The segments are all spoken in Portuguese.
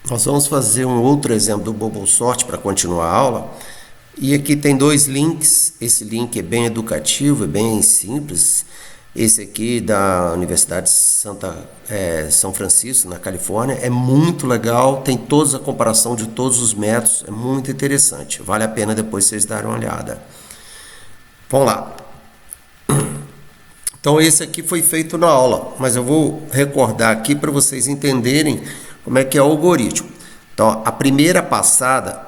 Nós vamos fazer um outro exemplo do BoboSort para continuar a aula. E aqui tem dois links. Esse link é bem educativo, é bem simples. Esse aqui da Universidade São Francisco, na Califórnia, é muito legal, tem toda a comparação de todos os métodos, é muito interessante. Vale a pena depois vocês darem uma olhada. Vamos lá. Então esse aqui foi feito na aula, mas eu vou recordar aqui para vocês entenderem como é que é o algoritmo. Então, a primeira passada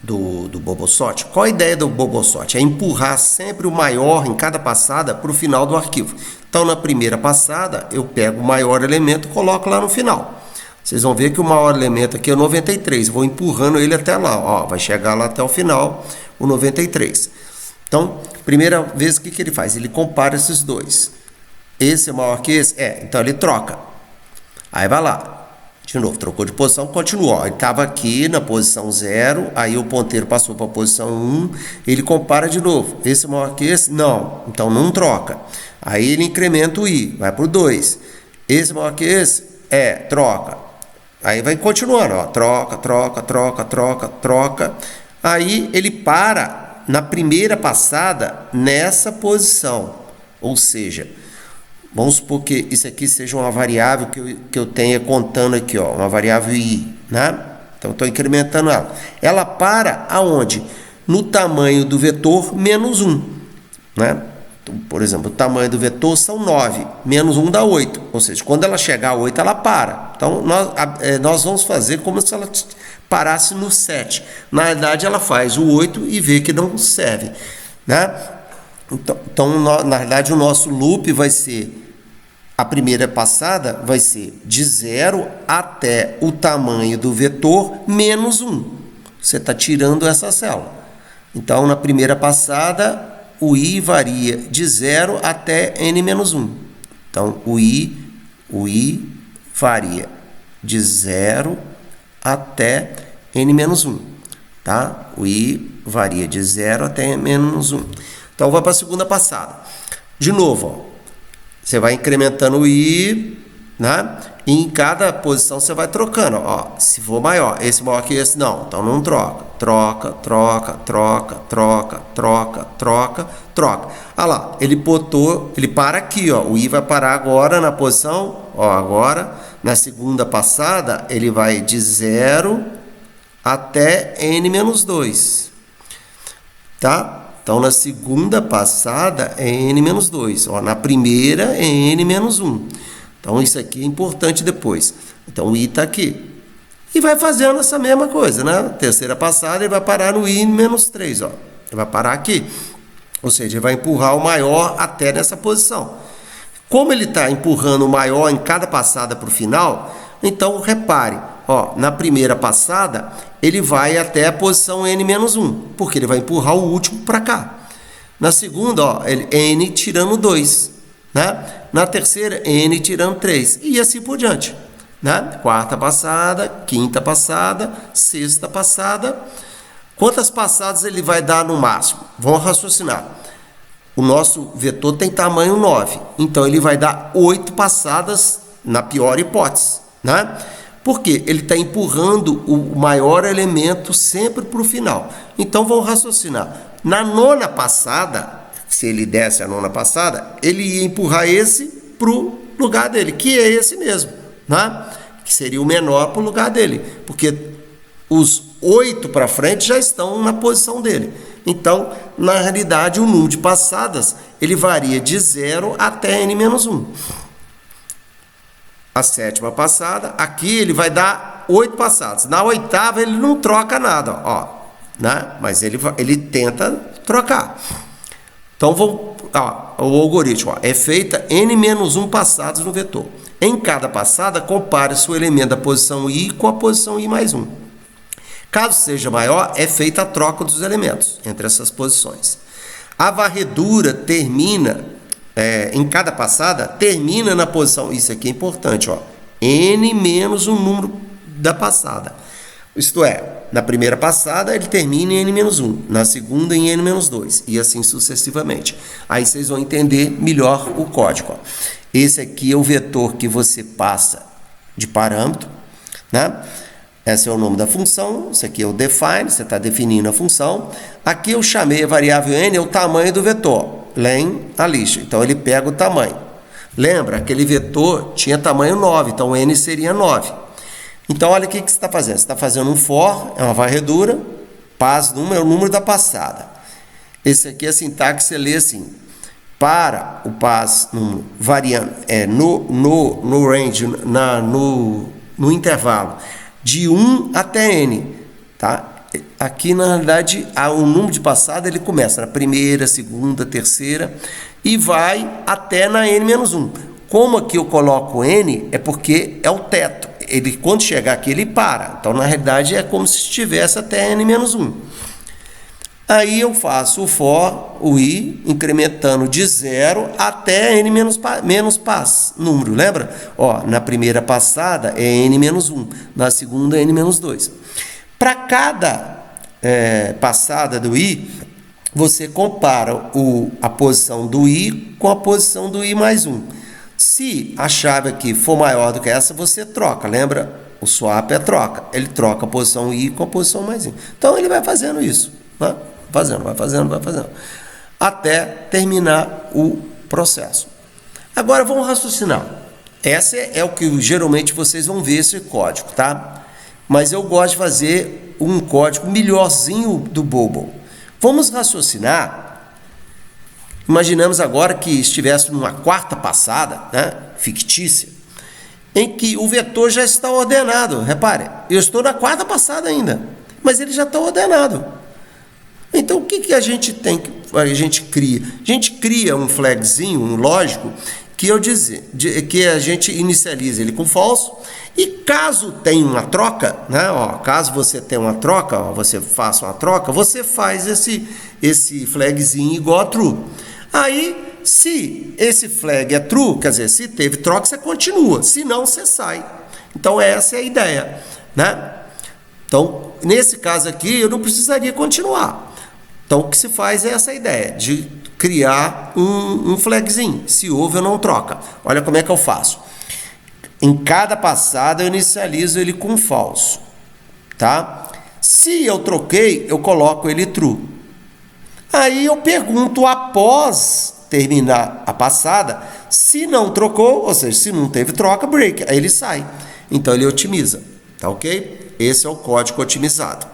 do BoboSort, qual a ideia do BoboSort? É empurrar sempre o maior em cada passada para o final do arquivo. Então, na primeira passada, eu pego o maior elemento e coloco lá no final. Vocês vão ver que o maior elemento aqui é o 93, vou empurrando ele até lá, ó, vai chegar lá até o final, o 93. Então, primeira vez, o que ele faz? Ele compara esses dois. Esse é maior que esse? Então ele troca. Aí vai lá. De novo, trocou de posição, continuou. Ele estava aqui na posição 0, aí o ponteiro passou para a posição 1, ele compara de novo. Esse é maior que esse? Não. Então não troca. Aí ele incrementa o i, vai para o 2. Esse é maior que esse? Troca. Aí vai continuando, ó. Troca, troca, troca, troca, troca. Aí ele para na primeira passada nessa posição. Ou seja, vamos supor que isso aqui seja uma variável que eu tenha contando aqui, ó, uma variável i, né? Então, estou incrementando ela. Ela para aonde? No tamanho do vetor menos 1, né? Então, por exemplo, o tamanho do vetor são 9, menos 1 dá 8. Ou seja, quando ela chegar a 8, ela para. Então, nós vamos fazer como se ela parasse no 7. Na verdade, ela faz o 8 e vê que não serve, né? Então, na verdade, o nosso loop vai ser, a primeira passada vai ser de 0 até o tamanho do vetor menos 1. Você está tirando essa célula. Então, na primeira passada, o i varia de 0 até n-1. Então, o i varia de 0 até n-1. Tá? O i varia de 0 até n-1. Então, vai para a segunda passada. De novo, ó, você vai incrementando o i, né? E em cada posição você vai trocando. Ó, se for maior, esse maior que esse, não. Então, não troca. Troca, troca, troca, troca, troca, troca, troca. Olha lá, ele para aqui, ó. O i vai parar agora na posição, ó, agora, na segunda passada, ele vai de 0 até n-2. Tá? Então, na segunda passada é n-2. Ó, na primeira é n-1. Então, isso aqui é importante depois. Então, o i está aqui. E vai fazendo essa mesma coisa, né? Terceira passada, ele vai parar no i-3. Ó. Ele vai parar aqui. Ou seja, ele vai empurrar o maior até nessa posição. Como ele está empurrando o maior em cada passada para o final, então, repare. Ó, na primeira passada, ele vai até a posição n-1, porque ele vai empurrar o último para cá. Na segunda, ó, n tirando 2. Né? Na terceira, n tirando 3. E assim por diante. Né? Quarta passada, quinta passada, sexta passada. Quantas passadas ele vai dar no máximo? Vamos raciocinar. O nosso vetor tem tamanho 9. Então, ele vai dar 8 passadas na pior hipótese. Né? Porque ele está empurrando o maior elemento sempre para o final. Então, vamos raciocinar. Na nona passada, se ele desse a nona passada, ele ia empurrar esse para o lugar dele, que é esse mesmo, né? Que seria o menor para o lugar dele. Porque os 8 para frente já estão na posição dele. Então, na realidade, o número de passadas, ele varia de 0 até n-1. A sétima passada, aqui ele vai dar 8 passadas. Na oitava ele não troca nada, ó, né? Mas ele tenta trocar. Então, o algoritmo, ó, é feita n-1 passadas no vetor. Em cada passada, compare-se o elemento da posição i com a posição i mais 1. Caso seja maior, é feita a troca dos elementos entre essas posições. A varredura termina... em cada passada, termina na posição, isso aqui é importante, ó, n menos o número da passada. Isto é, na primeira passada ele termina em n-1, na segunda em n-2, e assim sucessivamente. Aí vocês vão entender melhor o código. Ó. Esse aqui é o vetor que você passa de parâmetro, né? Esse é o nome da função, isso aqui é o define, você está definindo a função. Aqui eu chamei a variável n, é o tamanho do vetor, len a lista. Então ele pega o tamanho. Lembra, aquele vetor tinha tamanho 9, então n seria 9. Então olha o que você está fazendo. Você está fazendo um for, é uma varredura, pass número é o número da passada. Esse aqui é a sintaxe, você lê assim, para o pass número variando, no range, no intervalo de 1 até n, tá? Aqui, na realidade, o número de passada ele começa na primeira, segunda, terceira e vai até na n-1. Como aqui eu coloco n, é porque é o teto. Ele, quando chegar aqui, ele para. Então, na realidade, é como se estivesse até n-1. Aí eu faço o for, o i, incrementando de 0 até n menos pass, número, lembra? Ó, na primeira passada é n-1, na segunda é n-2. Para cada passada do i, você compara a posição do i com a posição do i mais 1. Se a chave aqui for maior do que essa, você troca, lembra? O swap é troca, ele troca a posição i com a posição mais 1. Então ele vai fazendo isso, né? Vai fazendo, até terminar o processo. Agora vamos raciocinar. Esse é o que geralmente vocês vão ver esse código, tá? Mas eu gosto de fazer um código melhorzinho do Bobble. Vamos raciocinar. Imaginamos agora que estivesse numa quarta passada, né, fictícia, em que o vetor já está ordenado. Repare, eu estou na quarta passada ainda, mas ele já está ordenado. Então, o que a gente cria? A gente cria um flagzinho, um lógico, que a gente inicializa ele com false, e caso tenha uma troca, né, ó, caso você tenha uma troca, ó, você faça uma troca, você faz esse flagzinho igual a true. Aí, se esse flag é true, quer dizer, se teve troca, você continua, se não, você sai. Então, essa é a ideia, né? Então, nesse caso aqui, eu não precisaria continuar. Então, o que se faz é essa ideia de criar um flagzinho. Se houve ou não troca. Olha como é que eu faço. Em cada passada, eu inicializo ele com falso. Tá? Se eu troquei, eu coloco ele true. Aí eu pergunto após terminar a passada, se não trocou, ou seja, se não teve troca, break. Aí ele sai. Então, ele otimiza. Tá ok? Esse é o código otimizado.